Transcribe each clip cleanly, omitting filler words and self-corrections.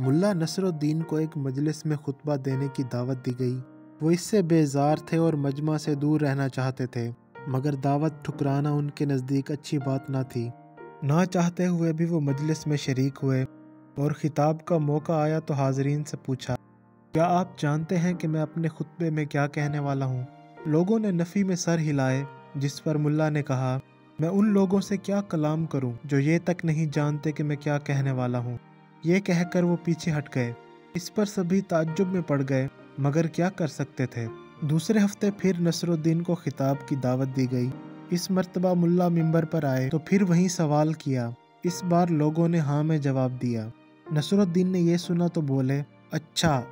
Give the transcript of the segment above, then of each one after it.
मुल्ला नसरुद्दीन को एक मजलिस में खुतबा देने की दावत दी गई। वो इससे बेजार थे और मजमा से दूर रहना चाहते थे, मगर दावत ठुकराना उनके नज़दीक अच्छी बात ना थी। ना चाहते हुए भी वो मजलिस में शरीक हुए और खिताब का मौका आया तो हाज़रीन से पूछा, क्या आप जानते हैं कि मैं अपने खुतबे में क्या कहने वाला हूँ? लोगों ने नफ़ी में सर हिलाए, जिस पर मुल्ला ने कहा, मैं उन लोगों से क्या कलाम करूं जो ये तक नहीं जानते कि मैं क्या कहने वाला हूं। ये कहकर वो पीछे हट गए। इस पर सभी ताज्जुब में पड़ गए, मगर क्या कर सकते थे। दूसरे हफ्ते फिर नसरुद्दीन को खिताब की दावत दी गई। इस मर्तबा मुल्ला मिंबर पर आए तो फिर वही सवाल किया। इस बार लोगों ने हाँ में जवाब दिया। नसरुद्दीन ने ये सुना तो बोले, अच्छा,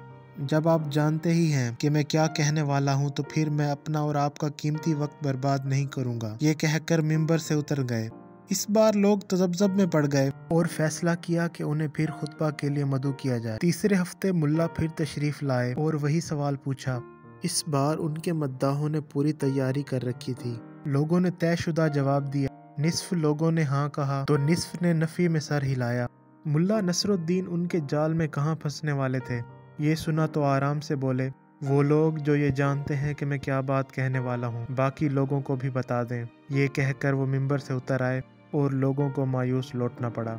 जब आप जानते ही हैं कि मैं क्या कहने वाला हूं तो फिर मैं अपना और आपका कीमती वक्त बर्बाद नहीं करूंगा। ये कहकर मिंबर से उतर गए। इस बार लोग तजब्जब में पड़ गए और फैसला किया कि उन्हें फिर खुतबा के लिए मदऊ किया जाए। तीसरे हफ्ते मुल्ला फिर तशरीफ लाए और वही सवाल पूछा। इस बार उनके मद्दाहों ने पूरी तैयारी कर रखी थी। लोगों ने तयशुदा जवाब दिया। निस्फ लोगों ने हाँ कहा तो निस्फ ने नफी में सर हिलाया। मुल्ला नसरुद्दीन उनके जाल में कहाँ फंसने वाले थे। ये सुना तो आराम से बोले, वो लोग जो ये जानते हैं कि मैं क्या बात कहने वाला हूँ, बाकी लोगों को भी बता दें। ये कहकर वो मिंबर से उतर आए और लोगों को मायूस लौटना पड़ा।